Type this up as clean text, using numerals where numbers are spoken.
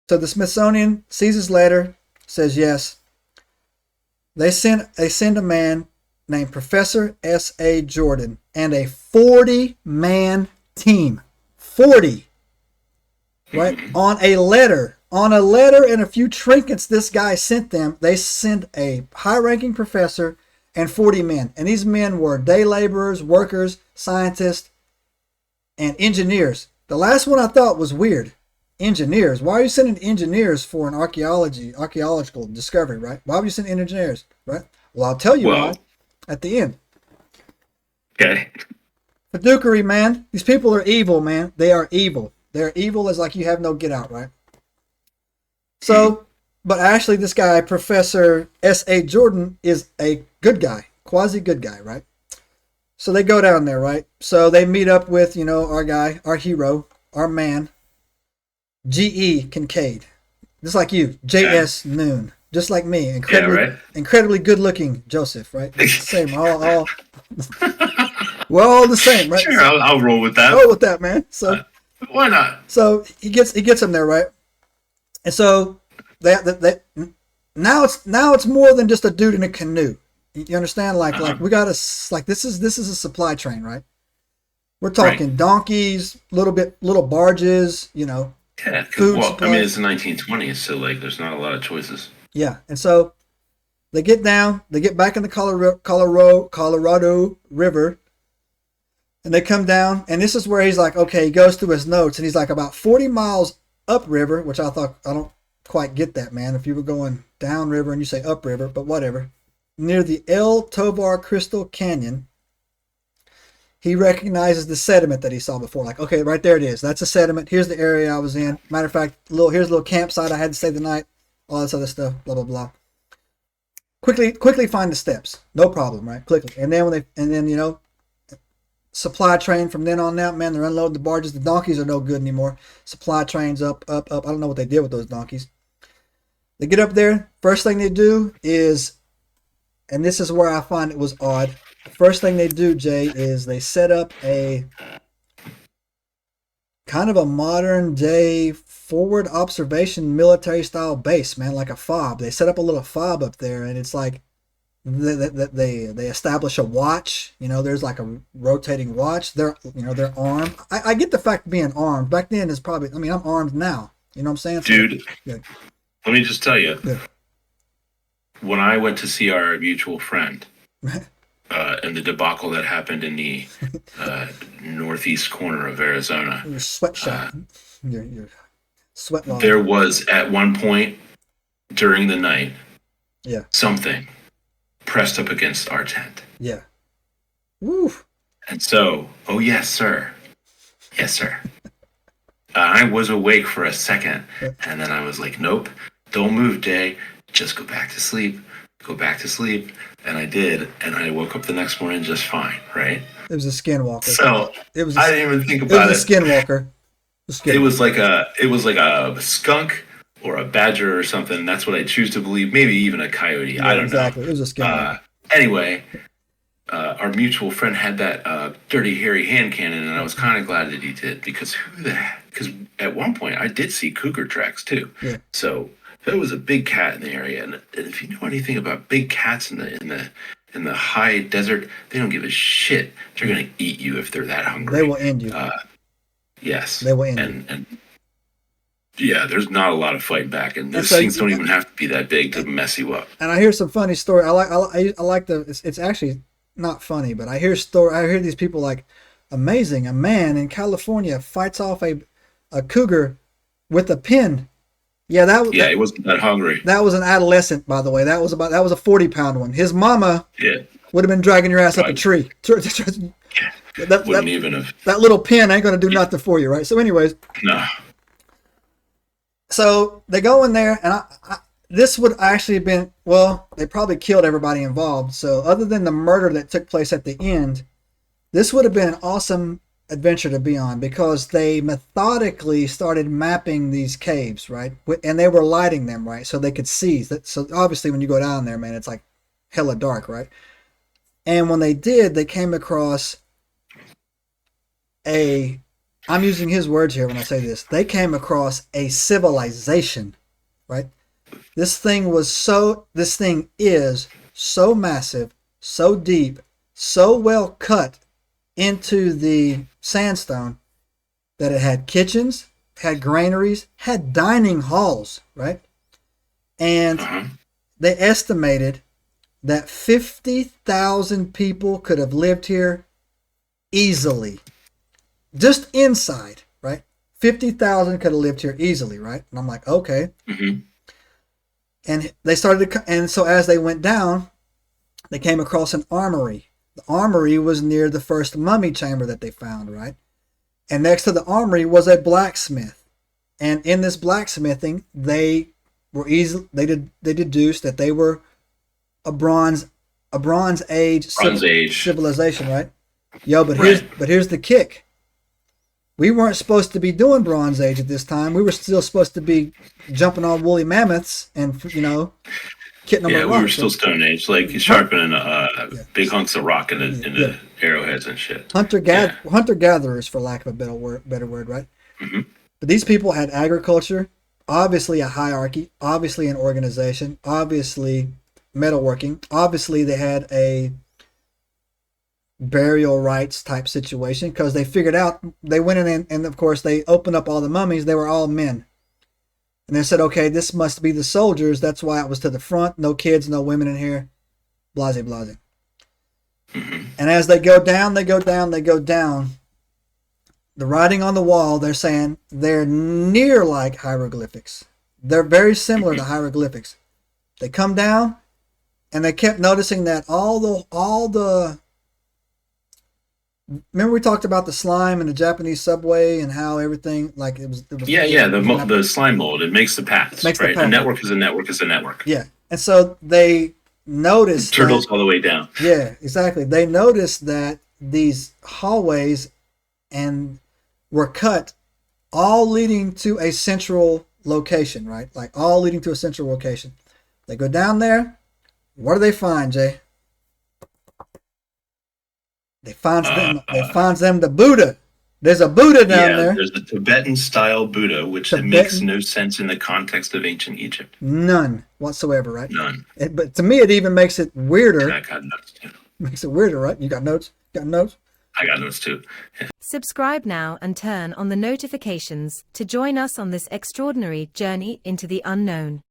So the Smithsonian sees his letter, says yes. They send a man named Professor S.A. Jordan and a 40-man team. 40, right? On a letter and a few trinkets this guy sent them. They sent a high-ranking professor and 40 men. And these men were day laborers, workers, scientists, and engineers. The last one I thought was weird. Engineers. Why are you sending engineers for an archaeological discovery, right? Why would you send engineers, right? Well, I'll tell you why Well, at the end. okay. Fiduciary, man. These people are evil, man. They are evil. They're evil as like you have no get out, right? So, but actually this guy, Professor S.A. Jordan, is a good guy. Quasi good guy, right? So they go down there, right? So they meet up with, our guy, our hero, our man, G.E. Kincaid. Just like you, Okay. J.S. Noon. Just like me, Yeah, right. incredibly good-looking Joseph, right? Same, we're all the same, right? Sure, I'll roll with that. Roll with that, man. Uh, why not? So he gets him there, right? And so they now it's more than just a dude in a canoe. You understand? Like we gotta like this is a supply train, right? We're Right. talking donkeys, little barges, Yeah. food Well, I mean, supplies. it's the 1920s, so like, there's not a lot of choices. Yeah, and so they get down, they get back in the Colorado River, and they come down, and this is where he's like, okay, he goes through his notes, and he's like about 40 miles upriver, which I thought I don't quite get that, man. If you were going downriver and you say upriver, but whatever. Near the El Tovar Crystal Canyon, he recognizes the sediment that he saw before. Like, okay, right there it is. That's a sediment. Here's the area I was in. Matter of fact, here's a little campsite I had to stay the night. All this other stuff. Blah blah blah. Quickly find the steps. No problem, right? Quickly. And then supply train from then on out, man. They're unloading the barges. The donkeys are no good anymore. Supply trains up. I don't know what they did with those donkeys. They get up there. First thing they do is, and this is where I find it was odd. First thing they do, Jay, is they set up a kind of a modern day forward observation military style base, man, like a fob. They set up a little fob up there, and it's like they establish a watch. There's like a rotating watch. They're armed. I get the fact of being armed. Back then is probably. I mean, I'm armed now. You know what I'm saying? So Dude, yeah, let me just tell you, yeah. when I went to see our mutual friend, and the debacle that happened in the northeast corner of Arizona, Your sweatshop, your sweat lodge. there was at one point during the night Yeah, something pressed up against our tent. yeah. Woo. And so, oh, yes, sir. Yes, sir. I was awake for a second, and then I was like, nope, don't move, Jay. Just go back to sleep. Go back to sleep. And I did, and I woke up the next morning just fine, right? It was a skinwalker. So It was I didn't even think it was about a it. skinwalker. It was like a skunk or a badger or something. That's what I choose to believe. Maybe even a coyote. Yeah, I don't know. exactly. It was a Uh, skinwalker. anyway, our mutual friend had that dirty, hairy hand cannon, and I was kind of glad that he did because because at one point I did see cougar tracks too. Yeah. So there was a big cat in the area, and if you know anything about big cats in the high desert, they don't give a shit. They're gonna eat you if they're that hungry. They will end you. Yes, They will end you. and yeah, there's not a lot of fight back, and And those so, things don't even have to be that big to mess you up. and I hear some funny story. I like the. It's actually not funny, but I hear these people like, amazing. A man in California fights off a cougar with a pin. Yeah, Yeah, it wasn't that hungry. that was an adolescent, by the way. That was a 40-pound one. His mama Yeah, would have been dragging your ass up a right. tree. that, Wouldn't that, even have. that little pin ain't gonna do nothing for you, right? So, anyways, No. so they go in there, and this would actually have been, well, they probably killed everybody involved. So, other than the murder that took place at the end, this would have been an awesome adventure to be on because they methodically started mapping these caves, right? And they were lighting them, right? So they could see. So, obviously, when you go down there, man, it's like hella dark, right? And when they did, they came across a I'm using his words here when I say this. They came across a civilization, right? This thing is so massive, so deep, so well cut into the sandstone that it had kitchens, had granaries, had dining halls, right? And they estimated that 50,000 people could have lived here easily. Just inside, right? 50,000 could have lived here easily, right? And I'm like, okay. And they started and so as they went down, they came across an armory. The armory was near the first mummy chamber that they found, right? And next to the armory was a blacksmith. And in this blacksmithing, they deduced that they were a Bronze Age civilization, right? Yo, but here's the kick. We weren't supposed to be doing Bronze Age at this time. We were still supposed to be jumping on woolly mammoths and, kitting them. Yeah, we were still Stone Age, like sharpening big hunks of rock into arrowheads and shit. Hunter-gatherers, for lack of a better word, right? But these people had agriculture, obviously a hierarchy, obviously an organization, obviously metalworking, obviously they had a burial rites type situation because they figured out, they went in and of course they opened up all the mummies. They were all men. And they said, okay, this must be the soldiers. That's why it was to the front. No kids, no women in here. Blase, blase. And as they go down, the writing on the wall, they're saying they're near like hieroglyphics. They're very similar to hieroglyphics. They come down and they kept noticing that all the remember we talked about the slime in the Japanese subway and how everything like it was the slime mold, it makes the paths, right? A network is a network. Yeah. And so they noticed turtles all the way down. Yeah, exactly. They noticed that these hallways and were cut all leading to a central location, right? Like all leading to a central location. They go down there. What do they find, Jay? They finds them the Buddha. There's a Buddha down there. There's a Tibetan style Buddha, which makes no sense in the context of ancient Egypt. None whatsoever, right? None. But to me, it even makes it weirder. I got notes too. Makes it weirder, right? You got notes? Got notes? I got notes too. Subscribe now and turn on the notifications to join us on this extraordinary journey into the unknown.